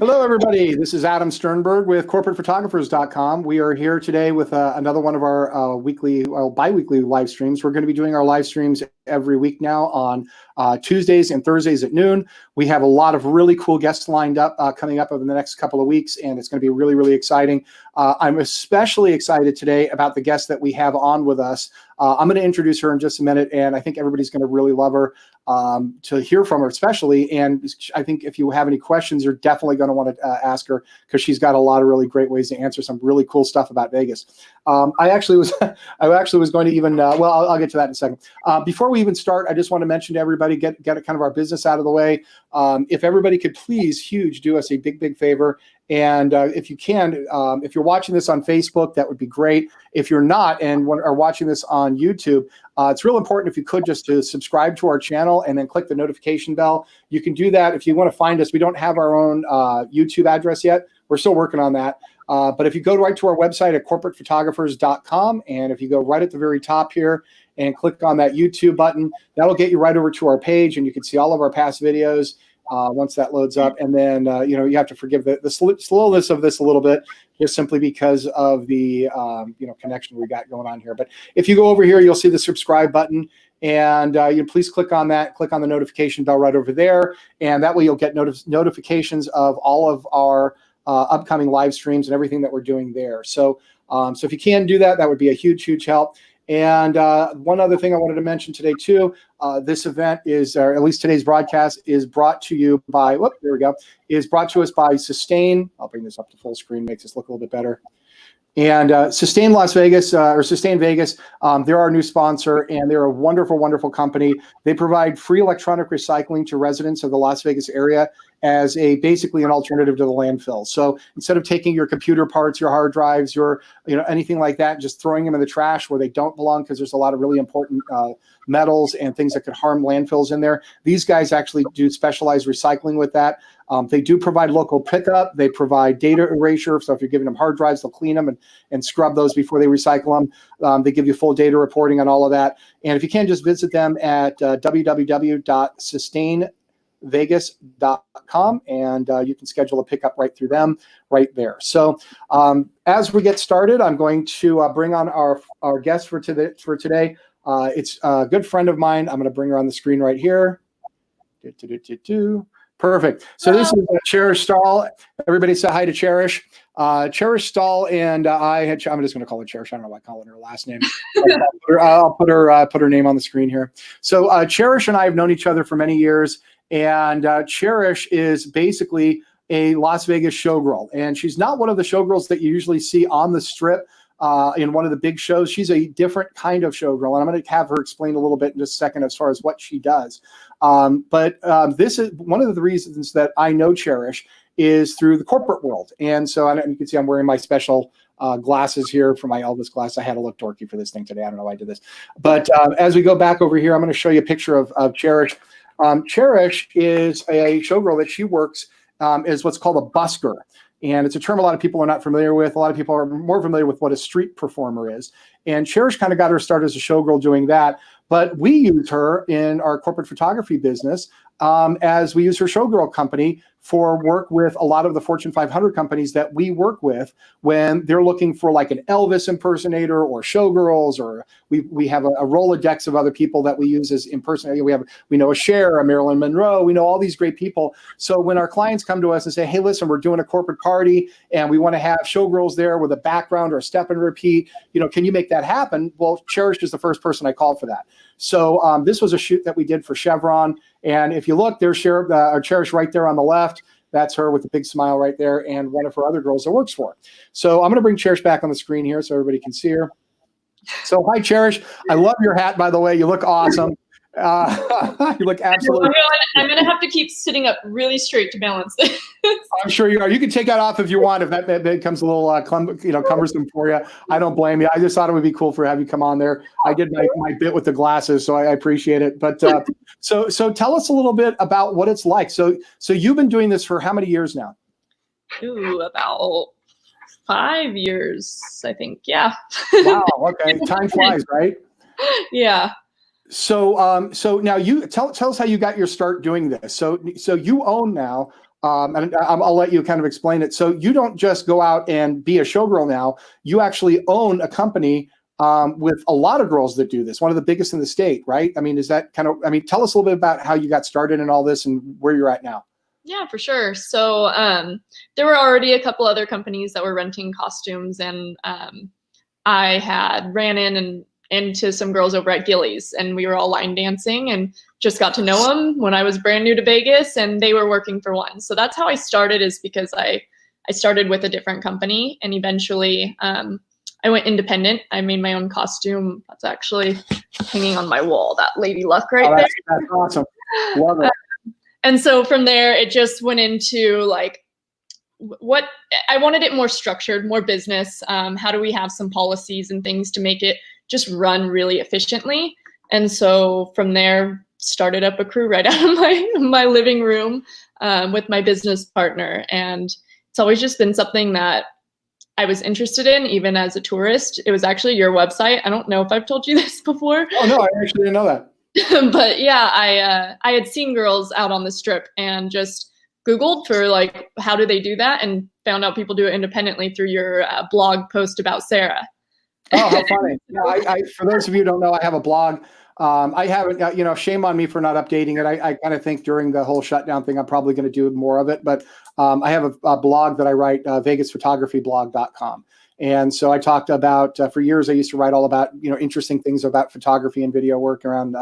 Hello, everybody. This is Adam Sternberg with CorporatePhotographers.com. We are here today with another one of our bi-weekly live streams. We're going to be doing our live streams every week now on Tuesdays and Thursdays at noon. We have a lot of really cool guests lined up coming up over the next couple of weeks, and it's going to be really, really exciting. I'm especially excited today about the guest that we have on with us. I'm going to introduce her in just a minute, and I think everybody's going to really love her to hear from her especially. And I think if you have any questions, you're definitely going to want to ask her, because she's got a lot of really great ways to answer some really cool stuff about Vegas. I actually was going to even, I'll get to that in a second. Before we even start, I just want to mention to everybody, get kind of our business out of the way. If everybody could please, do us a big favor. And if you can, if you're watching this on Facebook, that would be great. If you're not and are watching this on YouTube, it's real important if you could just to subscribe to our channel and then click the notification bell. You can do that if you want to find us. We don't have our own YouTube address yet. We're still working on that. But if you go right to our website at CorporatePhotographers.com, and if you go right at the very top here and click on that YouTube button, that'll get you right over to our page, and you can see all of our past videos. Once that loads up, and then you have to forgive the slowness of this a little bit, just simply because of the connection we got going on here. But if you go over here, you'll see the subscribe button, and you please click on that. Click on the notification bell right over there, and that way you'll get notifications of all of our upcoming live streams and everything that we're doing there. So if you can do that, that would be a huge help. And one other thing I wanted to mention today too, this event is, or at least today's broadcast is brought to you by, is brought to us by Sustain. I'll bring this up to full screen, makes this look a little bit better. And Sustain Las Vegas, or Sustain Vegas, they're our new sponsor, and they're a wonderful company. They provide free electronic recycling to residents of the Las Vegas area as basically an alternative to the landfill. So instead of taking your computer parts, your hard drives, your anything like that, just throwing them in the trash where they don't belong, because there's a lot of really important metals and things that could harm landfills in there. These guys actually do specialized recycling with that. They do provide local pickup. They provide data erasure. So if you're giving them hard drives, they'll clean them and scrub those before they recycle them. They give you full data reporting on all of that. And if you can, just visit them at www.sustainvegas.com, and you can schedule a pickup right through them right there. So as we get started, I'm going to bring on our guest for today. It's a good friend of mine. I'm going to bring her on the screen right here. Perfect. So this is Cherish Stahl. Everybody say hi to Cherish. Cherish Stahl and I'm just going to call her Cherish. I don't know why I call her last name. I'll put her name on the screen here. So Cherish and I have known each other for many years, and Cherish is basically a Las Vegas showgirl, and she's not one of the showgirls that you usually see on the strip. In one of the big shows. She's a different kind of showgirl, and I'm going to have her explain a little bit in just a second as far as what she does. But this is one of the reasons that I know Cherish is through the corporate world. And so you can see I'm wearing my special glasses here for my Elvis glass. I had to look dorky for this thing today. I don't know why I did this. But as we go back over here, I'm going to show you a picture of Cherish. Cherish is a showgirl that she works as what's called a busker. And it's a term a lot of people are not familiar with. A lot of people are more familiar with what a street performer is. And Cherish kind of got her start as a showgirl doing that. But we use her in our corporate photography business as we use her showgirl company for work with a lot of the Fortune 500 companies that we work with when they're looking for like an Elvis impersonator or showgirls, or we have a Rolodex of other people that we use as impersonators. We know a Cher, a Marilyn Monroe, we know all these great people. So when our clients come to us and say, hey, listen, we're doing a corporate party and we want to have showgirls there with a background or a step and repeat, can you make that happen? Well, Cherish is the first person I called for that. So this was a shoot that we did for Chevron. And if you look, there's Cherish right there on the left. That's her with a big smile right there, and one of her other girls that works for her. So I'm going to bring Cherish back on the screen here so everybody can see her. So hi, Cherish. I love your hat, by the way. You look awesome. You look absolutely. I'm going to have to keep sitting up really straight to balance this. I'm sure you are. You can take that off if you want, if that becomes a little cumbersome for you. I don't blame you. I just thought it would be cool for have you come on there. I did my bit with the glasses, so I appreciate it. But so tell us a little bit about what it's like. So you've been doing this for how many years now? Ooh, about 5 years, I think. Yeah. Wow. Okay. Time flies, right? Yeah. So now you tell us how you got your start doing this. So you own now, and I'll let you kind of explain it. So you don't just go out and be a showgirl now. You actually own a company with a lot of girls that do this. One of the biggest in the state, right? I mean, is that kind of? I mean, tell us a little bit about how you got started and all this, and where you're at now. Yeah, for sure. So there were already a couple other companies that were renting costumes, and I had ran into some girls over at Gillies, and we were all line dancing and just got to know them when I was brand new to Vegas, and they were working for one. So that's how I started, is because I started with a different company, and eventually I went independent. I made my own costume. That's actually hanging on my wall, that Lady Luck right there. That's awesome. Love it. And so from there, it just went into like, what I wanted it more structured, more business. How do we have some policies and things to make it just run really efficiently? And so from there, started up a crew right out of my living room with my business partner. And it's always just been something that I was interested in, even as a tourist. It was actually your website. I don't know if I've told you this before. Oh, no, I actually didn't know that. But yeah, I had seen girls out on the Strip and just Googled for like, how do they do that? And found out people do it independently through your blog post about Sarah. Oh, how funny. Yeah, I for those of you who don't know, I have a blog. I haven't, shame on me for not updating it. I kind of think during the whole shutdown thing, I'm probably going to do more of it. But I have a blog that I write, VegasPhotographyBlog.com. And so I talked about, for years, I used to write all about, interesting things about photography and video work around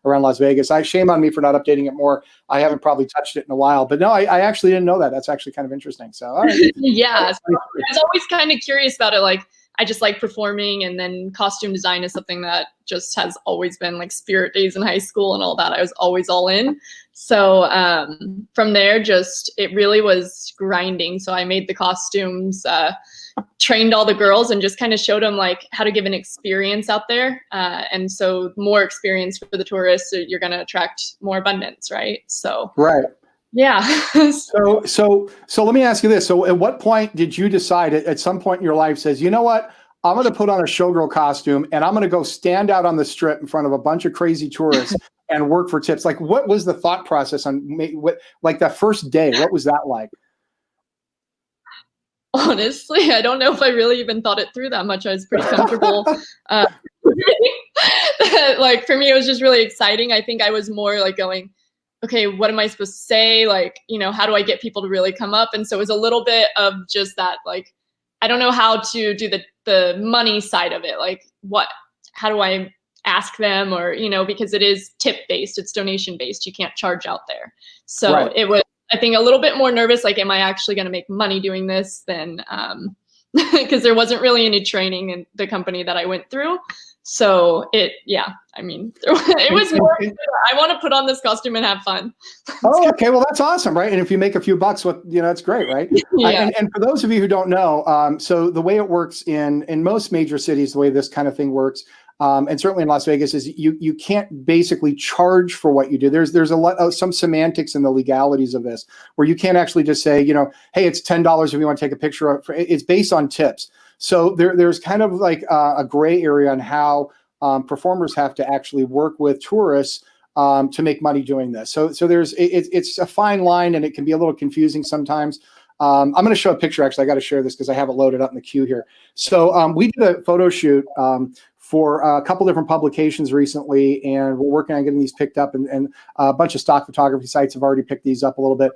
Las Vegas. Shame on me for not updating it more. I haven't probably touched it in a while, but no, I actually didn't know that. That's actually kind of interesting. So, all right. Yeah, so I was always kind of curious about it. Like, I just like performing, and then costume design is something that just has always been like spirit days in high school and all that. I was always all in. So from there, just it really was grinding. So I made the costumes, trained all the girls, and just kind of showed them like how to give an experience out there. And so more experience for the tourists, so you're going to attract more abundance, right? So right. Yeah. So let me ask you this. So at what point did you decide at some point in your life says, you know what, I'm going to put on a showgirl costume and I'm going to go stand out on the Strip in front of a bunch of crazy tourists and work for tips? Like, what was the thought process on like that first day? What was that like? Honestly, I don't know if I really even thought it through that much. I was pretty comfortable. Like for me, it was just really exciting. I think I was more like going, okay, what am I supposed to say? Like, how do I get people to really come up? And so it was a little bit of just that, like, I don't know how to do the money side of it. Like how do I ask them, or, because it is tip based, it's donation based. You can't charge out there. So right. It was, I think, a little bit more nervous. Like, am I actually going to make money doing this? Then, because there wasn't really any training in the company that I went through. So it was more, I want to put on this costume and have fun. Oh, okay. Well, that's awesome, right? And if you make a few bucks, that's great, right? Yeah. And for those of you who don't know, so the way it works in most major cities, the way this kind of thing works, and certainly in Las Vegas, is you can't basically charge for what you do. There's a lot of some semantics in the legalities of this, where you can't actually just say, hey, it's $10 if you want to take a picture of it. It's based on tips. So there's kind of like a gray area on how performers have to actually work with tourists to make money doing this. So it's a fine line, and it can be a little confusing sometimes. I'm going to show a picture. Actually, I got to share this because I have it loaded up in the queue here. So we did a photo shoot for a couple different publications recently, and we're working on getting these picked up, and a bunch of stock photography sites have already picked these up a little bit.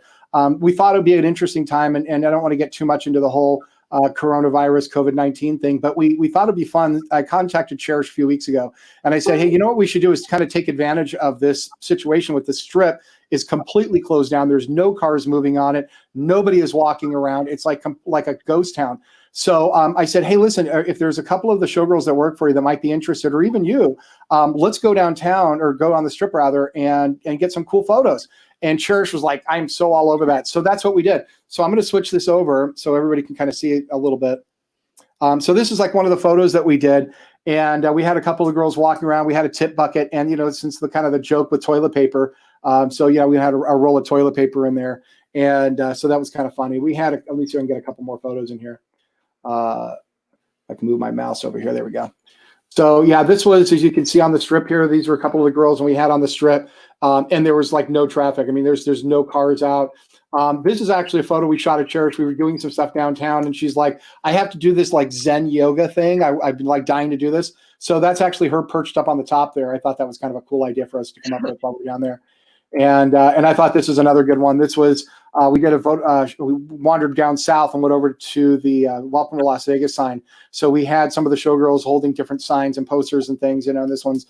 We thought it would be an interesting time, and I don't want to get too much into the whole coronavirus, COVID-19 thing, but we thought it'd be fun. I contacted Cherish a few weeks ago, and I said, hey, you know what we should do is kind of take advantage of this situation with the Strip is completely closed down. There's no cars moving on it. Nobody is walking around. It's like a ghost town. So I said, hey, listen, if there's a couple of the showgirls that work for you that might be interested, or even you, let's go downtown, or go on the Strip rather, and get some cool photos. And Cherish was like, I'm so all over that. So that's what we did. So I'm going to switch this over so everybody can kind of see it a little bit. So this is like one of the photos that we did. And we had a couple of girls walking around. We had a tip bucket. And, since the kind of the joke with toilet paper. So yeah, we had a roll of toilet paper in there. And so that was kind of funny. We had, let me see if I can get a couple more photos in here. I can move my mouse over here. There we go. So yeah, this was, as you can see on the strip here, these were a couple of the girls and we had on the strip, and there was like no traffic. I mean, there's no cars out. This is actually a photo we shot at Cherish. We were doing some stuff downtown, and she's like, I have to do this like Zen yoga thing. I've been like dying to do this. So that's actually her perched up on the top there. I thought that was kind of a cool idea for us to come up with while we were down there. And I thought this was another good one. This was, we did a vote, we wandered down south and went over to the Welcome to Las Vegas sign. So we had some of the showgirls holding different signs and posters and things, and this one's,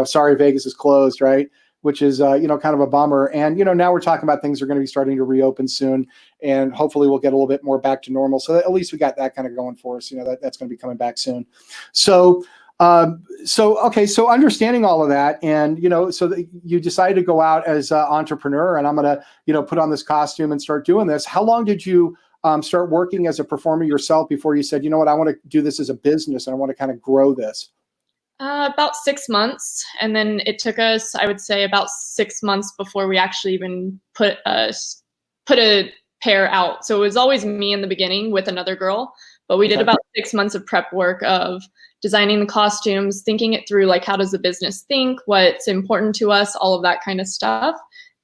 sorry, Vegas is closed, right? Which is, kind of a bummer. And, now we're talking about things are going to be starting to reopen soon, and hopefully we'll get a little bit more back to normal. So at least we got that kind of going for us, that's going to be coming back soon. So, okay, so understanding all of that, and so that you decided to go out as an entrepreneur, and I'm gonna put on this costume and start doing this. How long did you start working as a performer yourself before you said, what, I want to do this as a business and I want to kind of grow this? About 6 months, and then it took us, I would say, about 6 months before we actually even put a pair out. So it was always me in the beginning with another girl, but we did about 6 months of prep work of designing the costumes, thinking it through, like how does the business think, what's important to us, all of that kind of stuff.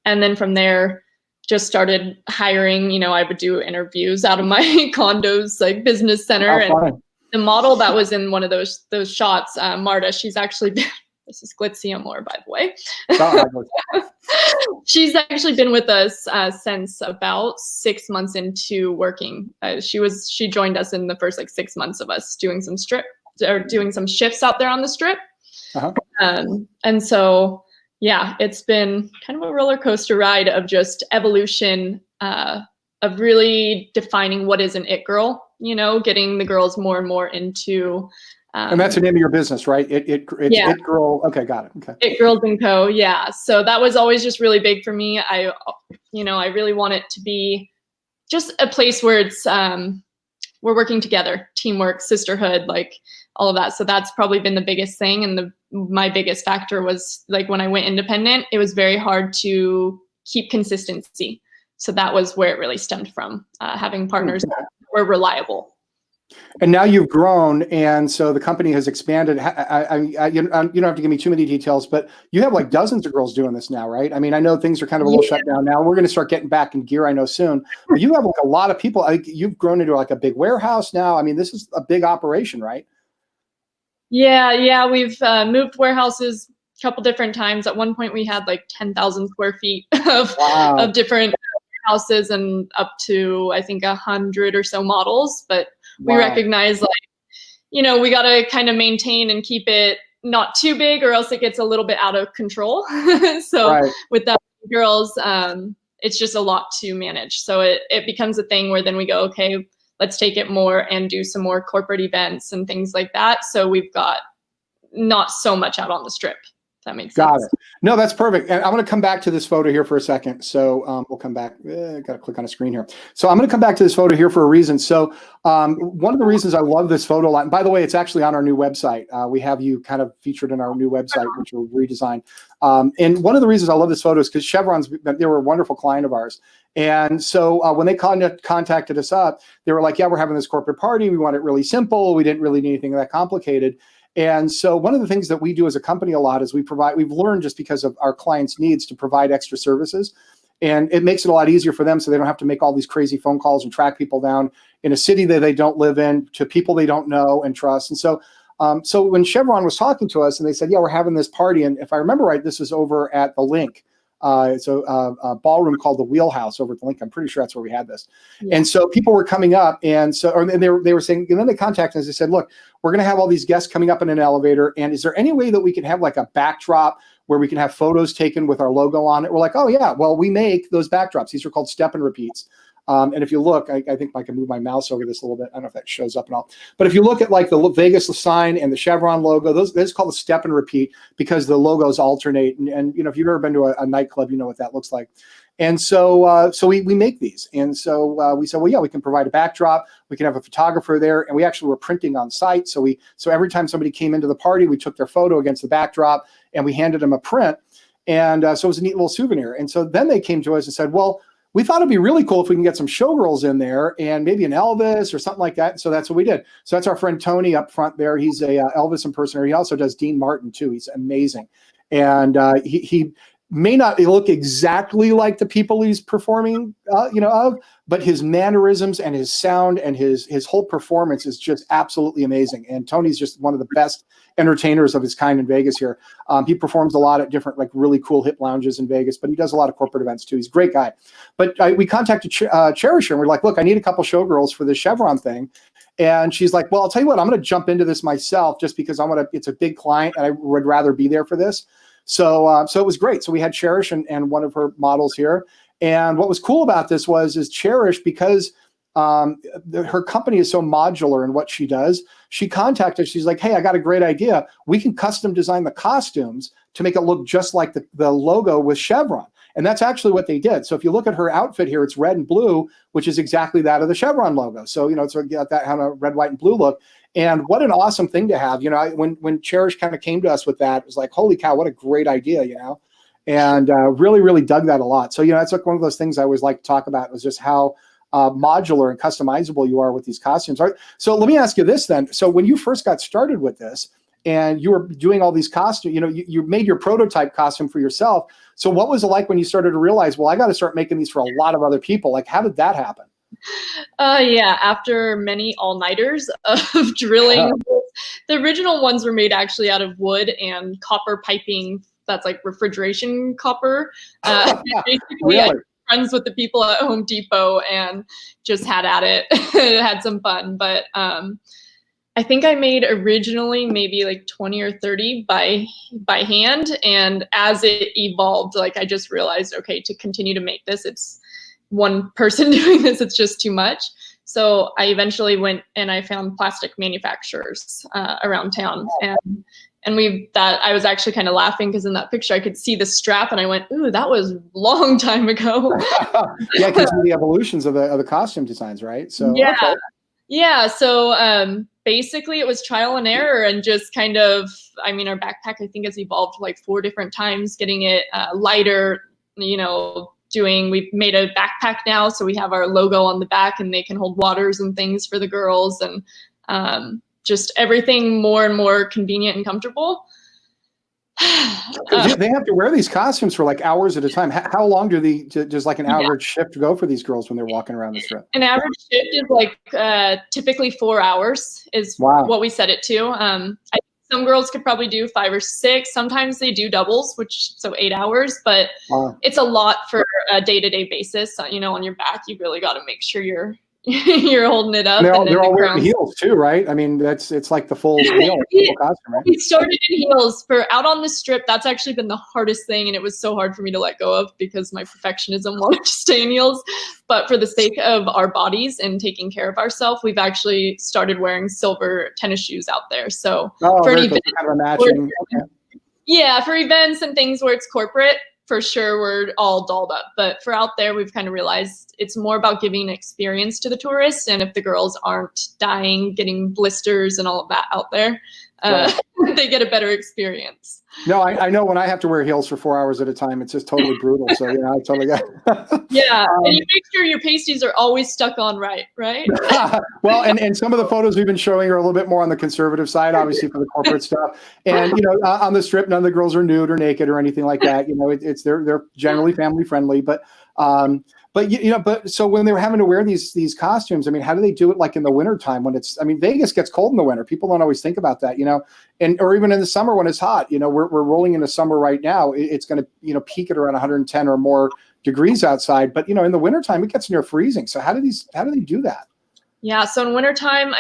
And then from there, just started hiring. I would do interviews out of my condo's like business center. And the model that was in one of those shots, Marta, she's actually been, this is Glitzy Amore, by the way. She's actually been with us since about 6 months into working. She joined us in the first like 6 months of us doing some shifts out there on the strip. And so, yeah, it's been kind of a roller coaster ride of just evolution of really defining what is an it girl, getting the girls more and more into. And that's the name of your business, right? It's yeah. It Girl. Okay, got it. Okay. It Girls & Co. Yeah. So that was always just really big for me. I really want it to be just a place where it's, we're working together, teamwork, sisterhood, like all of that. So that's probably been the biggest thing. And my biggest factor was like when I went independent, it was very hard to keep consistency. So that was where it really stemmed from, having partners that were reliable. And now you've grown, and so the company has expanded. You don't have to give me too many details, but you have like dozens of girls doing this now, right? I mean, I know things are kind of a little shut down now. We're going to start getting back in gear, I know, soon. But you have like a lot of people. You've grown into like a big warehouse now. I mean, this is a big operation, right? Yeah. We've moved warehouses a couple different times. At one point, we had like 10,000 square feet of different houses and up to, I think, 100 or so models. But we recognize, like, we got to kind of maintain and keep it not too big, or else it gets a little bit out of control. So with that girls, it's just a lot to manage. So it becomes a thing where then we go, okay, let's take it more and do some more corporate events and things like that. So we've got not so much out on the strip. That makes sense. Got it. No, that's perfect. And I'm going to come back to this photo here for a second. So we'll come back. Got to click on a screen here. So I'm going to come back to this photo here for a reason. So one of the reasons I love this photo line, by the way, it's actually on our new website. We have you kind of featured in our new website, which we'll redesign. And one of the reasons I love this photo is because Chevron's, they were a wonderful client of ours. And so when they contacted us up, they were like, yeah, we're having this corporate party. We want it really simple. We didn't really need anything that complicated. And so one of the things that we do as a company a lot is we've learned, just because of our clients' needs, to provide extra services. And it makes it a lot easier for them, so they don't have to make all these crazy phone calls and track people down in a city that they don't live in to people they don't know and trust. And so so when Chevron was talking to us and they said, yeah, we're having this party. And if I remember right, this was over at the Link. It's a ballroom called the Wheelhouse over at the Link. I'm pretty sure that's where we had this. Yeah. And so people were coming up, and so they were saying, and then they contacted us. They said, look, we're going to have all these guests coming up in an elevator, and is there any way that we can have like a backdrop where we can have photos taken with our logo on it? We're like, oh yeah, well, we make those backdrops. These are called step and repeats. And if you look, I think I can move my mouse over this a little bit. I don't know if that shows up and all. But if you look at like the Vegas sign and the Chevron logo, that's called a step and repeat because the logos alternate. And if you've ever been to a nightclub, you know what that looks like. And so we make these. And so we said, well, yeah, we can provide a backdrop. We can have a photographer there. And we actually were printing on site. So every time somebody came into the party, we took their photo against the backdrop and we handed them a print. And so it was a neat little souvenir. And so then they came to us and said, well, we thought it'd be really cool if we can get some showgirls in there and maybe an Elvis or something like that. So that's what we did. So that's our friend Tony up front there. He's a Elvis impersonator. He also does Dean Martin too. He's amazing. And he may not look exactly like the people he's performing, of, but his mannerisms and his sound and his whole performance is just absolutely amazing. And Tony's just one of the best entertainers of his kind in Vegas here. He performs a lot at different, like, really cool hip lounges in Vegas, but he does a lot of corporate events too. He's a great guy. But we contacted Cherish, and we're like, look, I need a couple showgirls for this Chevron thing. And she's like, well, I'll tell you what, I'm going to jump into this myself just because it's a big client and I would rather be there for this. So it was great. So we had Cherish and one of her models here. And what was cool about this is Cherish, because her company is so modular in what she does, she contacted us. She's like, hey, I got a great idea. We can custom design the costumes to make it look just like the logo with Chevron. And that's actually what they did. So if you look at her outfit here, it's red and blue, which is exactly that of the Chevron logo. So, it's got that kind of red, white, and blue look. And what an awesome thing to have. When Cherish kind of came to us with that, it was like, holy cow, what a great idea, and really, really dug that a lot. So, it's like one of those things I always like to talk about, was just how modular and customizable you are with these costumes. All right. So let me ask you this then. So when you first got started with this and you were doing all these costumes, you made your prototype costume for yourself. So what was it like when you started to realize, well, I got to start making these for a lot of other people? Like, how did that happen? Yeah, after many all-nighters of drilling, the original ones were made actually out of wood and copper piping. That's like refrigeration copper. Basically, really? I was friends with the people at Home Depot and just had at it, had some fun. But I think I made originally maybe like 20 or 30 by hand. And as it evolved, like, I just realized, okay, to continue to make this, it's one person doing this, it's just too much. So I eventually went and I found plastic manufacturers around town. And I was actually kind of laughing because in that picture I could see the strap and I went, ooh, that was a long time ago. Yeah, because of the evolutions of the costume designs, right? So yeah. Okay. Yeah. So basically it was trial and error and just kind of, our backpack, I think, has evolved like 4 different times, getting it lighter, we've made a backpack now. So we have our logo on the back and they can hold waters and things for the girls, and just everything more and more convenient and comfortable. They have to wear these costumes for like hours at a time. How long does like an average shift go for these girls when they're walking around the strip? An average shift is like typically 4 hours is what we set it to. I think some girls could probably do 5 or 6. Sometimes they do doubles, so 8 hours, but it's a lot for a day-to-day basis. On your back, you really got to make sure you're holding it up. They're all wearing heels too, right? It's like the full costume, right? We started in heels. For out on the strip, that's actually been the hardest thing, and it was so hard for me to let go of because my perfectionism wanted to stay in heels. But for the sake of our bodies and taking care of ourselves, we've actually started wearing silver tennis shoes out there. So for an event, kind of a matching. Yeah, for events and things where it's corporate, for sure, we're all dolled up. But for out there, we've kind of realized it's more about giving an experience to the tourists. And if the girls aren't dying, getting blisters and all of that out there, they get a better experience. No, I know when I have to wear heels for 4 hours at a time, it's just totally brutal. So, I totally get it. Yeah, and you make sure your pasties are always stuck on right? Well, and some of the photos we've been showing are a little bit more on the conservative side, obviously, for the corporate stuff. And, on the strip, none of the girls are nude or naked or anything like that. They're generally family friendly, but so when they were having to wear these costumes, how do they do it like in the wintertime when Vegas gets cold in the winter. People don't always think about that, or even in the summer when it's hot. We're rolling into summer right now. It's going to, peak at around 110 or more degrees outside. But, in the wintertime, it gets near freezing. So how do they do that? Yeah. So in wintertime,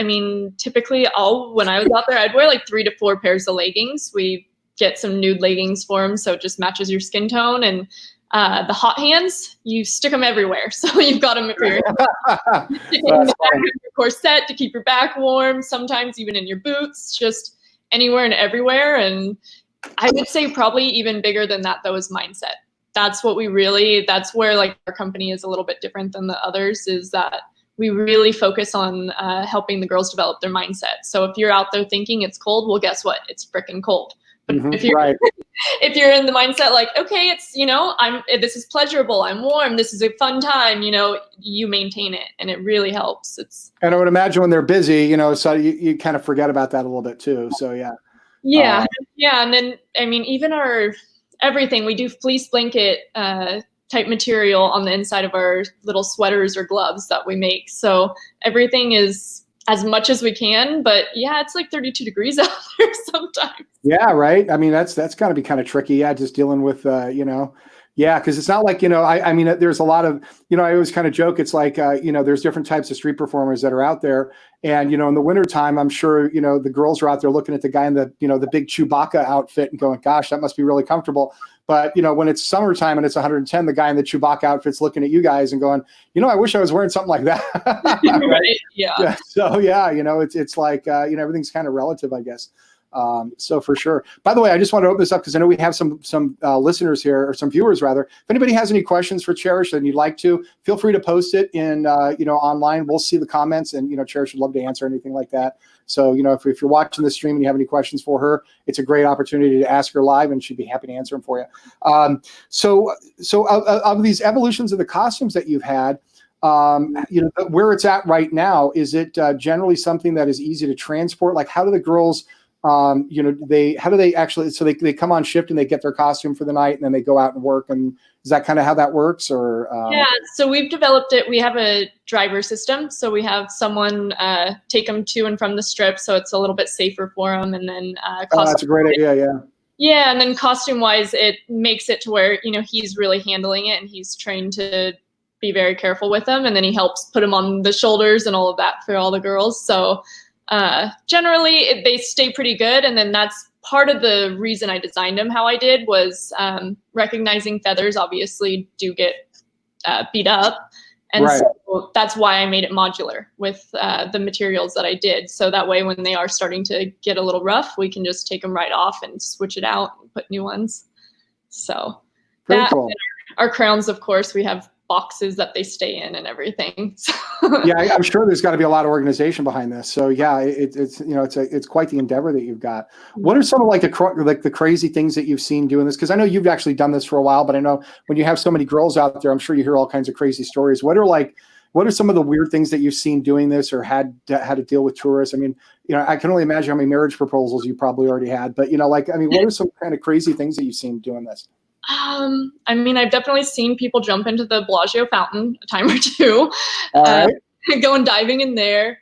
typically when I was out there, I'd wear like 3 to 4 pairs of leggings. We get some nude leggings for them. So it just matches your skin tone. And the hot hands, you stick them everywhere. So you've got them for your, in the back of your corset to keep your back warm, sometimes even in your boots, just anywhere and everywhere. And I would say probably even bigger than that, though, is mindset. That's where like our company is a little bit different than the others, is that we really focus on helping the girls develop their mindset. So if you're out there thinking it's cold, well, guess what? It's freaking cold. If you're Right. if you're in the mindset like, okay, it's, this is pleasurable, I'm warm, this is a fun time, you maintain it, and it really helps. And I would imagine when they're busy, so you kind of forget about that a little bit too. So yeah. Yeah. Yeah. And then, I mean, even everything, we do fleece blanket type material on the inside of our little sweaters or gloves that we make. So everything is as much as we can, but yeah, it's like 32 degrees out there sometimes. Yeah, right. I mean, that's got to be kind of tricky. Yeah, just dealing with, yeah, because it's not like, I mean, there's a lot of, I always kind of joke. It's like, there's different types of street performers that are out there. And, in the wintertime, I'm sure, the girls are out there looking at the guy in the, the big Chewbacca outfit and going, gosh, that must be really comfortable. But, when it's summertime and it's 110, the guy in the Chewbacca outfit's looking at you guys and going, I wish I was wearing something like that. Right. Yeah. So, yeah, it's like, everything's kind of relative, I guess. So for sure. By the way, I just want to open this up because I know we have some listeners here, or some viewers rather. If anybody has any questions for Cherish and you'd like to, feel free to post it in online. We'll see the comments, and Cherish would love to answer anything like that. So if you're watching the stream and you have any questions for her, it's a great opportunity to ask her live, and she'd be happy to answer them for you. So of these evolutions of the costumes that you've had, where it's at right now, is it generally something that is easy to transport? Like, how do the girls? How do they actually, so they come on shift and they get their costume for the night and then they go out and work, and is that kind of how that works? Or yeah, so we've developed it. We have a driver system, so we have someone take them to and from the strip, so it's a little bit safer for them. And then that's a great idea. Yeah, and then costume wise, it makes it to where he's really handling it, and he's trained to be very careful with them, and then he helps put them on the shoulders and all of that for all the girls. So generally they stay pretty good. And then that's part of the reason I designed them how I did, was recognizing feathers obviously do get beat up. And right. So that's why I made it modular with the materials that I did. So that way, when they are starting to get a little rough, we can just take them right off and switch it out and put new ones. So very cool. Our crowns, of course, we have boxes that they stay in and everything. Yeah, I'm sure there's got to be a lot of organization behind this. So yeah, it's quite the endeavor that you've got. What are some of the crazy things that you've seen doing this? Because I know you've actually done this for a while, but I know when you have so many girls out there, I'm sure you hear all kinds of crazy stories. What are some of the weird things that you've seen doing this, or had to deal with tourists? I mean, I can only imagine how many marriage proposals you probably already had. But what are some kind of crazy things that you've seen doing this? I mean, I've definitely seen people jump into the Bellagio fountain a time or two, going diving in there.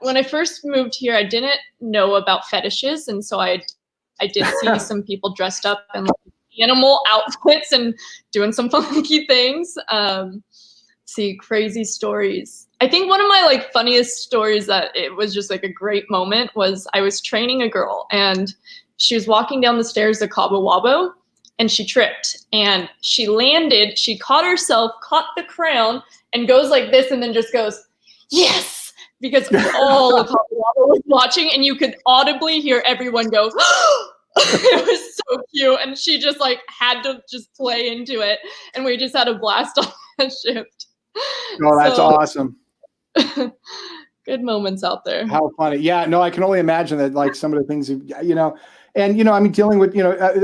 When I first moved here, I didn't know about fetishes, and so I did see some people dressed up in animal outfits and doing some funky things. See crazy stories. I think one of my funniest stories that it was just a great moment was I was training a girl, and she was walking down the stairs to Cabo Wabo, and she tripped and she landed. She caught herself, caught the crown, and goes like this, and then just goes, yes, because all of Cabo Wabo was watching, and you could audibly hear everyone go, it was so cute. And she just had to just play into it, and we just had a blast on that shift. Oh, that's awesome. Good moments out there. How funny. Yeah, no, I can only imagine that some of the things, and I mean, dealing with,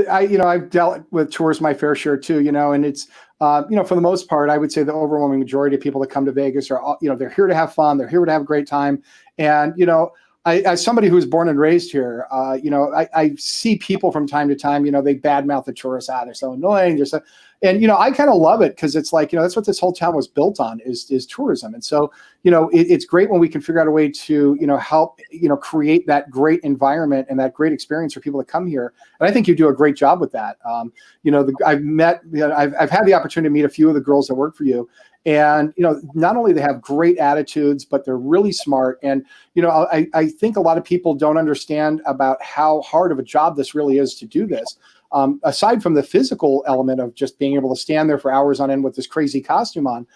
I've dealt with tours my fair share too, and it's, for the most part, I would say the overwhelming majority of people that come to Vegas are, they're here to have fun. They're here to have a great time. And, as somebody who was born and raised here, I see people from time to time, they badmouth the tourists. They're so annoying. They're so, and, I kind of love it, because it's that's what this whole town was built on, is tourism. And so, it's great when we can figure out a way to, help, create that great environment and that great experience for people to come here. And I think you do a great job with that. I've had the opportunity to meet a few of the girls that work for you. And, not only they have great attitudes, but they're really smart. And, I think a lot of people don't understand about how hard of a job this really is to do this. Aside from the physical element of just being able to stand there for hours on end with this crazy costume on,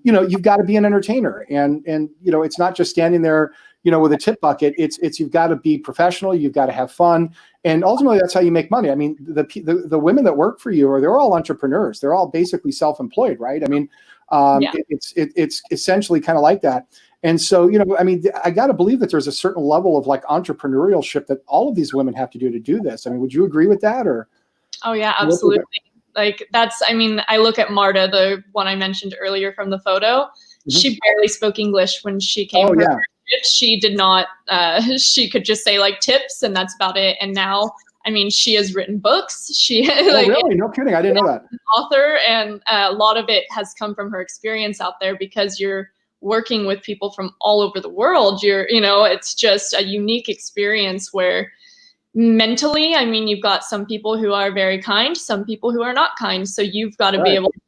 you've got to be an entertainer. And it's not just standing there, with a tip bucket. It's you've got to be professional. You've got to have fun. And ultimately, that's how you make money. I mean, the women that work for you, they're all entrepreneurs. They're all basically self-employed, right? I mean, Yeah. It's essentially kind of like that. And so, I mean, I got to believe that there's a certain level of like entrepreneurship that all of these women have to do this. I mean, would you agree with that, or? Oh yeah, absolutely. Like I mean, I look at Marta, the one I mentioned earlier from the photo. Mm-hmm. She barely spoke English when she came. She did not, she could just say like tips and that's about it. And now, I mean, she has written books. She really? No kidding. I didn't know that. Author, and a lot of it has come from her experience out there, because you're working with people from all over the world. It's just a unique experience where mentally, I mean, you've got some people who are very kind, some people who are not kind. So you've got to be able to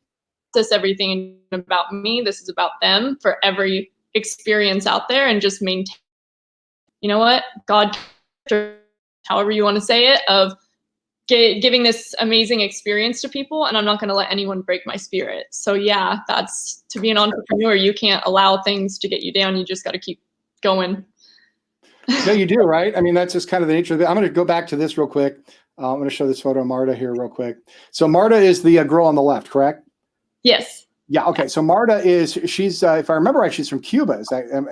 process everything about me. This is about them for every experience out there, and just maintain, God, however you want to say it, of giving this amazing experience to people, and I'm not going to let anyone break my spirit. So yeah, that's, to be an entrepreneur, you can't allow things to get you down. You just got to keep going. No, you do, right? I mean, that's just kind of the nature of it. I'm going to go back to this real quick. I'm going to show this photo of Marta here real quick. So Marta is the girl on the left, correct? Yes. Yeah. Okay. So Marta she's if I remember right, she's from Cuba.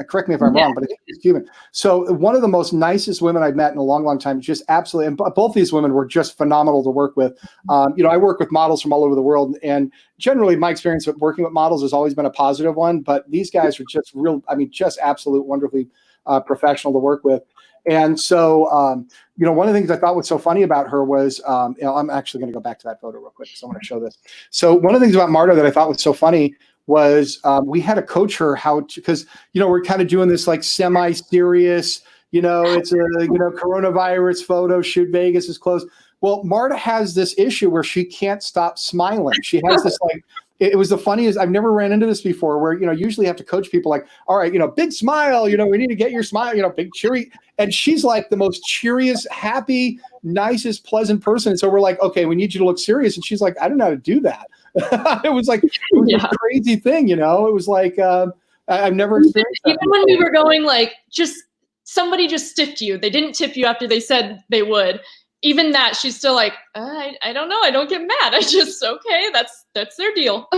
Correct me if I'm wrong, but I think she's Cuban. So one of the most nicest women I've met in a long, long time. Just absolutely. And both these women were just phenomenal to work with. I work with models from all over the world, and generally my experience with working with models has always been a positive one. But these guys are just just absolute, wonderfully professional to work with. And so, one of the things I thought was so funny about her was, I'm actually going to go back to that photo real quick, so I want to show this. So one of the things about Marta that I thought was so funny was we had to coach her how to, because, we're kind of doing this like semi-serious, it's a, coronavirus photo shoot, Vegas is closed. Well, Marta has this issue where she can't stop smiling. She has this like, it was the funniest. I've never ran into this before, where, usually have to coach people like, all right, big smile, we need to get your smile, big cheery. And she's like the most cheeriest, happy, nicest, pleasant person. And so we're like, okay, we need you to look serious. And she's like, I don't know how to do that. It was a crazy thing, It was like, I've never experienced that. Even when we were going like, somebody just stiffed you. They didn't tip you after they said they would. Even that, she's still like, I don't know. I don't get mad. Okay, that's their deal.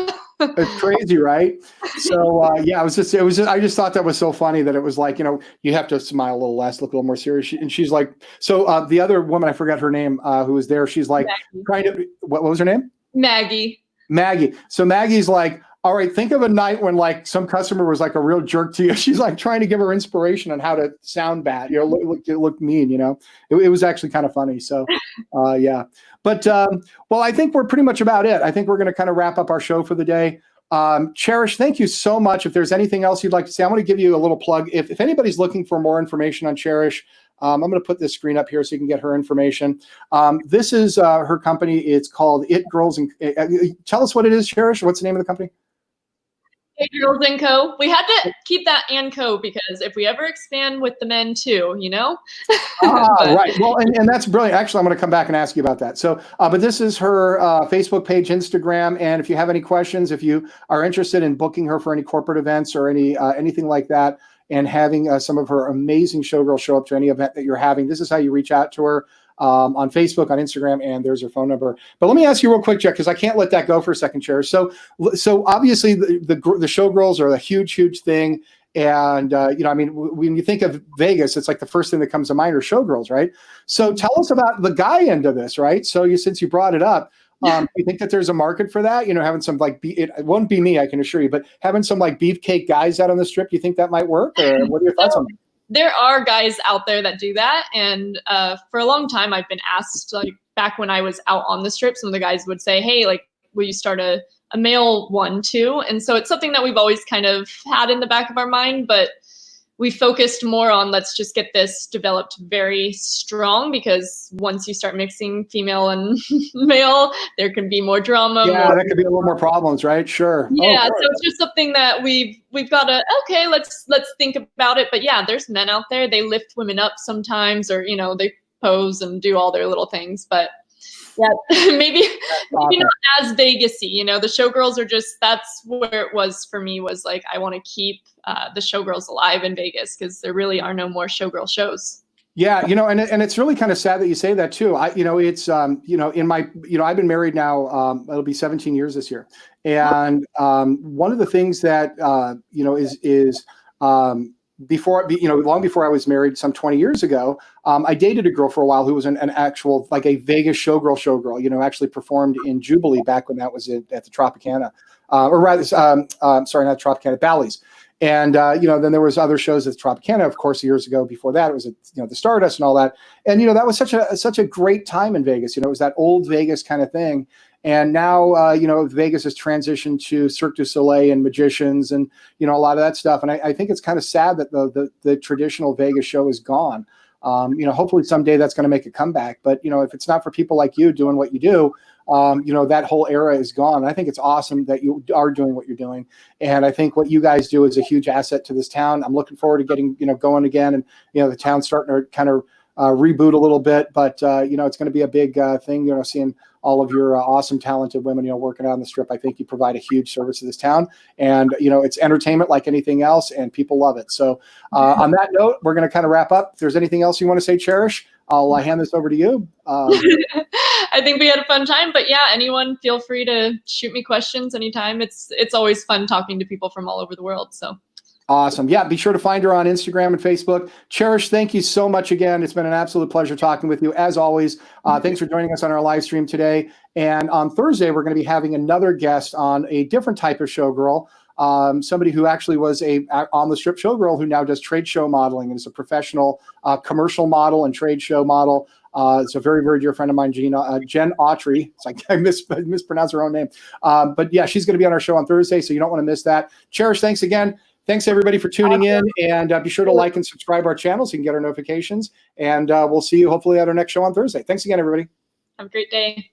It's crazy, right? So I just thought that was so funny that it was like, you have to smile a little less, look a little more serious. And she's like, so the other woman, I forgot her name, who was there. She's like, what was her name? Maggie. So Maggie's like, all right, think of a night when like some customer was like a real jerk to you. She's like trying to give her inspiration on how to sound bad, look mean, it was actually kind of funny. So, yeah. But, well, I think we're pretty much about it. I think we're going to kind of wrap up our show for the day. Cherish, thank you so much. If there's anything else you'd like to say, I'm going to give you a little plug. If anybody's looking for more information on Cherish, I'm going to put this screen up here so you can get her information. This is her company. It's called It Girls. And tell us what it is, Cherish. What's the name of the company? It Girls and Co. We had to keep that and Co. because if we ever expand with the men too, Right. Well, and that's brilliant. Actually, I'm going to come back and ask you about that. So, but this is her Facebook page, Instagram, and if you have any questions, if you are interested in booking her for any corporate events or anything like that, and having some of her amazing showgirls show up to any event that you're having, this is how you reach out to her. On Facebook, on Instagram, and there's her phone number. But let me ask you real quick, Jack, because I can't let that go for a second, Cherish. So obviously the showgirls are a huge, huge thing. And, when you think of Vegas, it's like the first thing that comes to mind are showgirls, right? So tell us about the guy end of this, right? So since you brought it up, you think that there's a market for that? Having some like, it won't be me, I can assure you, but having some like beefcake guys out on the strip, you think that might work? Or what are your thoughts on that? There are guys out there that do that. And for a long time, I've been asked, like back when I was out on the strip, some of the guys would say, hey, like, will you start a male one too? And so it's something that we've always kind of had in the back of our mind, but we focused more on let's just get this developed very strong, because once you start mixing female and male, there can be more drama. Yeah, that could be a little more problems, right? Sure. Yeah, so it's just something that we've got to, okay, let's think about it. But yeah, there's men out there, they lift women up sometimes, or they pose and do all their little things, but yeah, maybe not as Vegas-y, the showgirls are just, that's where it was for me, was like, I want to keep the showgirls alive in Vegas, because there really are no more showgirl shows. Yeah, and it's really kind of sad that you say that too. It's in my, I've been married now. It'll be 17 years this year, and one of the things that is before, long before I was married, some 20 years ago, I dated a girl for a while who was an actual, like a Vegas showgirl, actually performed in Jubilee back when that was at the Tropicana, or rather, sorry, not Tropicana, Bally's. And, then there was other shows at Tropicana, of course, years ago. Before that, it was, the Stardust and all that. And, that was such a great time in Vegas. It was that old Vegas kind of thing. And now, Vegas has transitioned to Cirque du Soleil and magicians and, a lot of that stuff. And I think it's kind of sad that the traditional Vegas show is gone. Hopefully someday that's going to make a comeback. But, if it's not for people like you doing what you do, that whole era is gone. And I think it's awesome that you are doing what you're doing. And I think what you guys do is a huge asset to this town. I'm looking forward to getting, going again. And, the town's starting to kind of reboot a little bit, but, it's going to be a big thing, seeing all of your awesome, talented women, working out on the Strip. I think you provide a huge service to this town, and, it's entertainment like anything else, and people love it. So on that note, we're going to kind of wrap up. If there's anything else you want to say, Cherish, I'll hand this over to you. I think we had a fun time, but yeah, anyone feel free to shoot me questions anytime. It's always fun talking to people from all over the world. So awesome. Yeah, be sure to find her on Instagram and Facebook. Cherish, thank you so much again. It's been an absolute pleasure talking with you, as always. Thanks for joining us on our live stream today. And on Thursday, we're going to be having another guest on a different type of showgirl. Somebody who actually was a on the Strip showgirl who now does trade show modeling and is a professional commercial model and trade show model. It's a very, very dear friend of mine, Jen Autry. It's like I mispronounced her own name. But yeah, she's going to be on our show on Thursday, so you don't want to miss that. Cherish, thanks again. Thanks, everybody, for tuning in. And be sure to like and subscribe our channel so you can get our notifications. And we'll see you hopefully at our next show on Thursday. Thanks again, everybody. Have a great day.